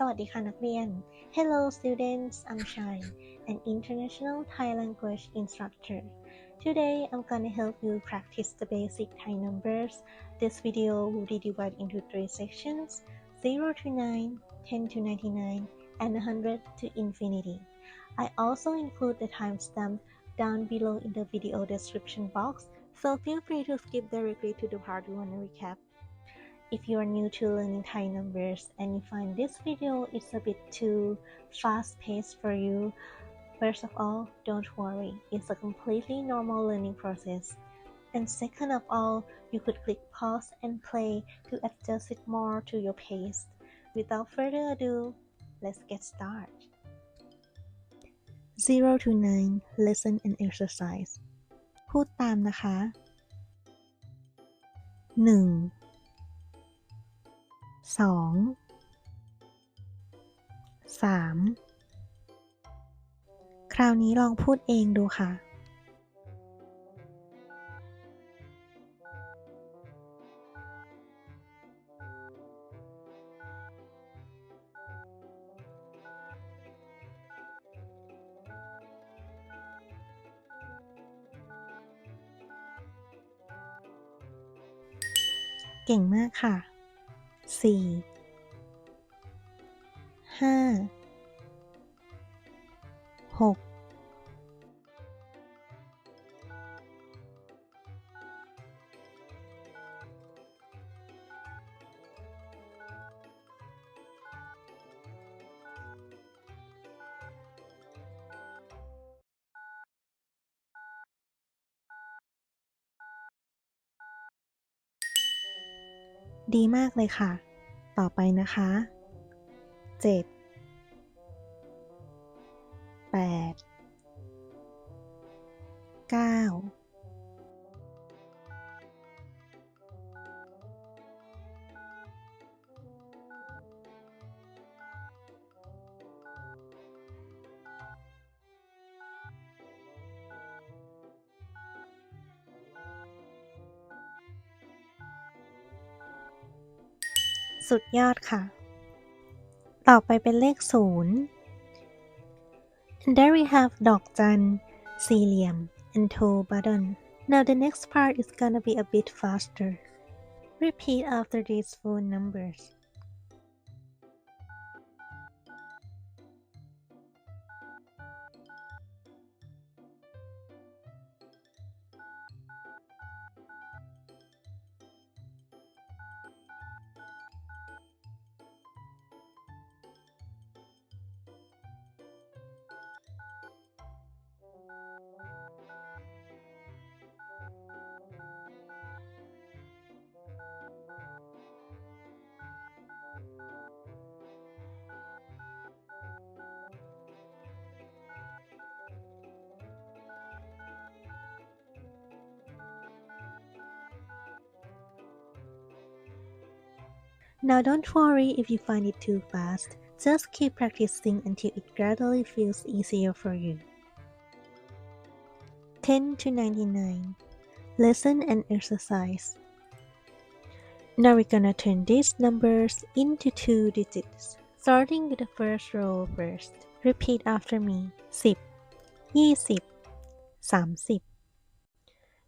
สวัสดีค่ะนักเรียน Hello students, I'm Shine, an international Thai language instructor. Today I'm gonna help you practice the basic Thai numbers. This video will be divided into 3 sections: 0 to 9, 10 to 99, and 100 to infinity. I also include the timestamp down below in the video description box, so feel free to skip directly to the part you want to recap. If you are new to learning Thai numbers and you find this video is a bit too fast-paced for you, first of all, don't worry, it's a completely normal learning process. And second of all, you could click pause and play to adjust it more to your pace. Without further ado, let's get started. 0 to 9 Lesson and exercise พูดตามนะคะ 1 2 3 คราวนี้ลองพูดเองดูค่ะ เก่งมากค่ะ 4 5 6 ดีมากเลยค่ะ ต่อไปนะคะ 7 8 9 สุดยอดค่ะ ต่อไปเป็นเลข 0 And there we have ดอกจัน สี่เหลี่ยม and toe button. Now the next part is gonna be a bit faster. Repeat after these full numbers. Now don't worry if you find it too fast, just keep practicing until it gradually feels easier for you. 10 to 99 Lesson and exercise. Now we're gonna turn these numbers into 2 digits, starting with the first row first. Repeat after me. 10 20 30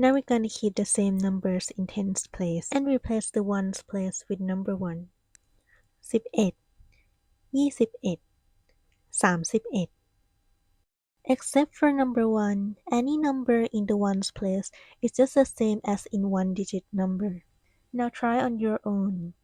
Now we're gonna keep the same numbers in tens place and replace the ones place with number 1. 11 21 31 Except for number 1, any number in the ones place is just the same as in one-digit number. Now try on your own.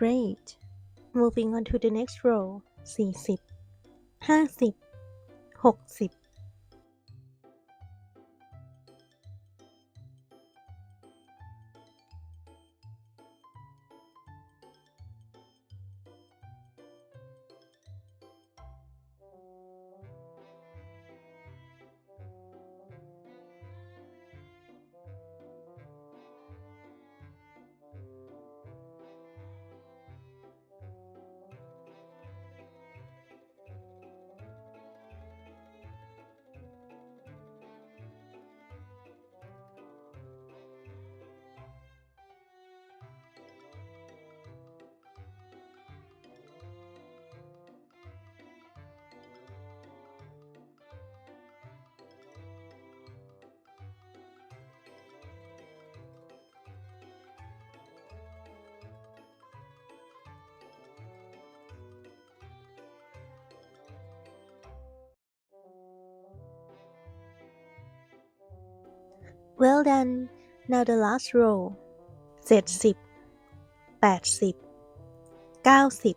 Great! Moving on to the next row. 40 50 60 Well done! Now the last row. 70 80 90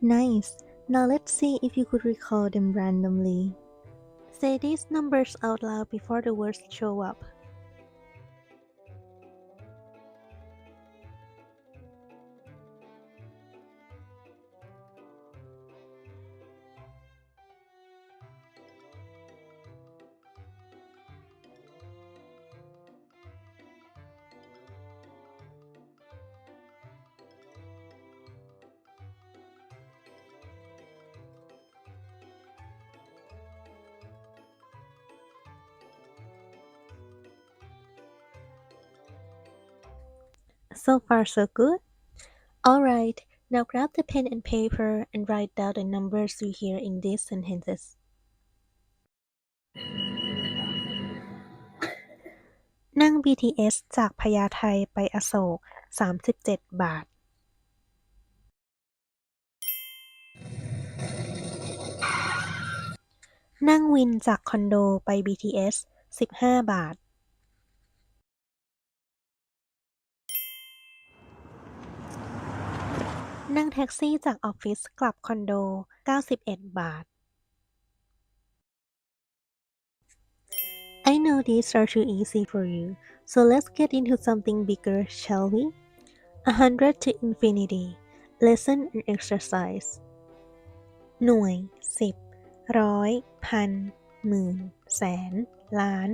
Nice! Now let's see if you could recall them randomly. Say these numbers out loud before the words show up. So far so good? Alright, now grab the pen and paper and write down the numbers you hear in these sentences. นั่ง BTS จากพญาไทไปอโศก37 บาท นั่งวินจากคอนโดไป BTS 15 บาท นั่งแท็กซี่จากออฟฟิศกลับคอนโด91 บาท I know these are too easy for you, so let's get into something bigger, shall we? 100 to infinity. Listen and exercise. หน่วย 10 ร้อย พัน หมื่น แสน ล้าน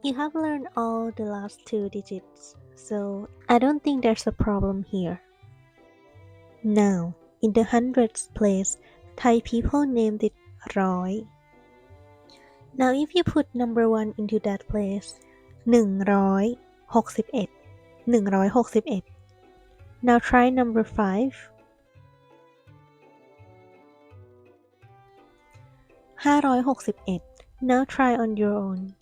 You have learned all the last 2 digits, so I don't think there's a problem here. Now, in the hundreds place, Thai people named it ร้อย Now if you put number 1 into that place, 161 161 Now try number 5. 561 Now try on your own.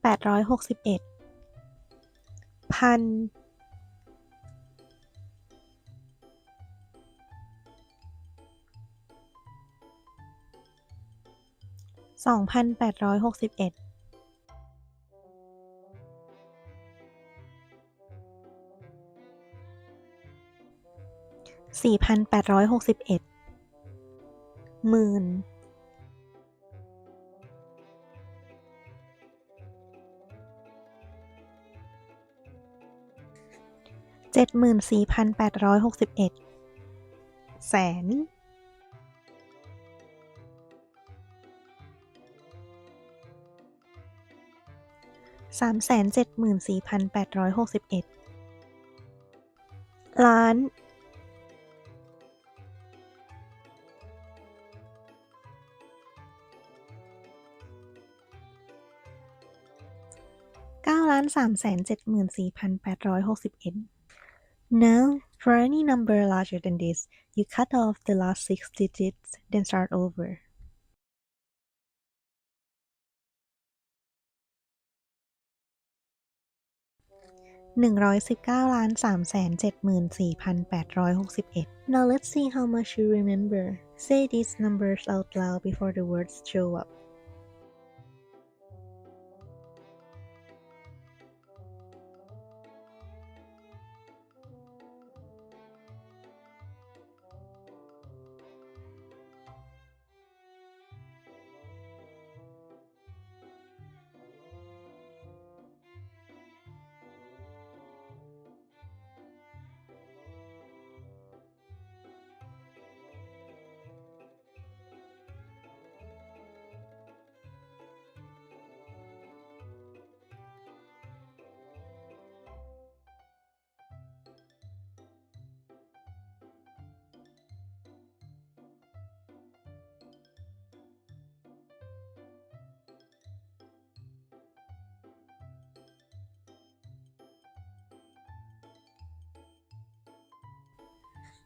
861 1,000 2,861 4,861 10,000 74,861 แสน 374,861 ล้าน 9,374,861 Now, for any number larger than this, you cut off the last 6 digits, then start over. 119,374,861 Now let's see how much you remember. Say these numbers out loud before the words show up.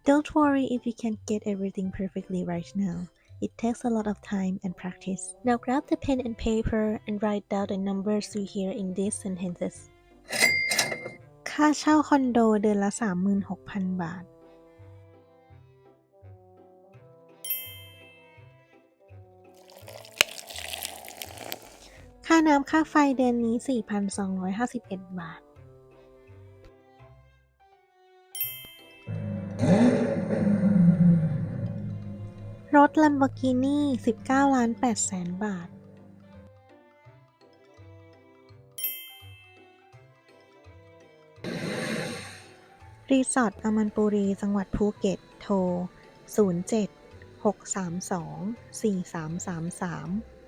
Don't worry if you can't get everything perfectly right now. It takes a lot of time and practice. Now grab the pen and paper and write down the numbers you hear in these sentences. ค่าเช่าคอนโดเดือนละ 36,000 บาท ค่าน้ำค่าไฟเดือนนี้ 4,251 บาท รถ Lamborghini 19,800,000 บาท รีสอร์ทอมันปุรี จังหวัดภูเก็ต โทร 07-632-4333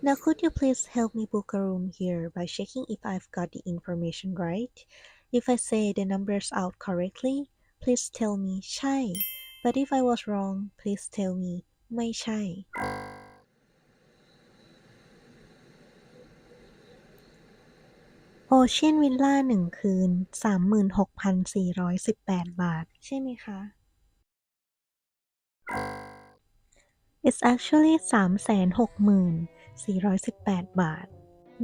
Now could you please help me book a room here by checking if I've got the information right? If I say the numbers out correctly, please tell me ใช่ but if I was wrong, please tell me ไม่ใช่ Ocean Villa 1 คืน 36,418 บาท ใช่ไหมคะ It's actually 360,418 บาท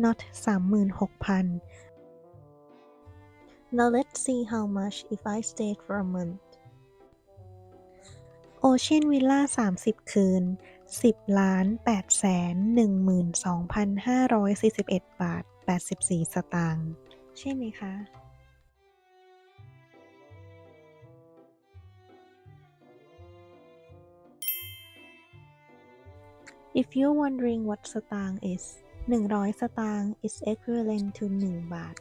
not 36,000. Now let's see how much if I stayed for a month. Ocean Villa 30 คืน 10,812,541 บาท 84 สตางค์ ใช่ไหมคะ If you're wondering what สตางค์ is, 100 สตางค์ is equivalent to 1 บาท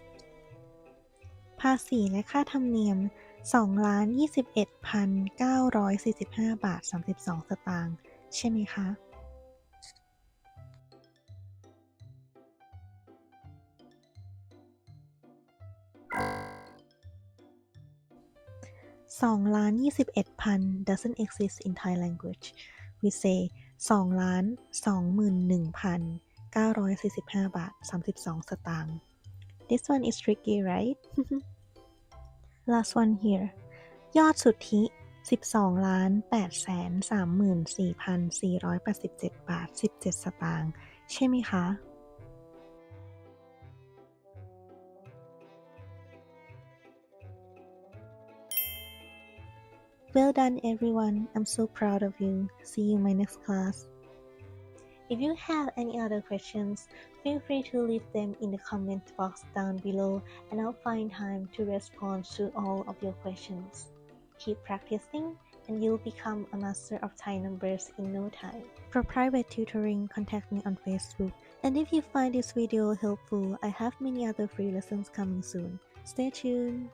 ภาษีและค่าธรรมเนียม 2,21,945 บาท 32 สตางค์ ใช่ไหมคะ 2,21,000 doesn't exist in Thai language. We say 2,21,945 บาท 32 สตางค์ This one is tricky, right? Last one here. ยอดสุทธิ 12,834,487 บาท 17 สตางค์ ใช่ไหมคะ Well done, everyone. I'm so proud of you. See you in my next class. If you have any other questions, feel free to leave them in the comment box down below and I'll find time to respond to all of your questions. Keep practicing and you'll become a master of Thai numbers in no time. For private tutoring, contact me on Facebook. And if you find this video helpful, I have many other free lessons coming soon. Stay tuned!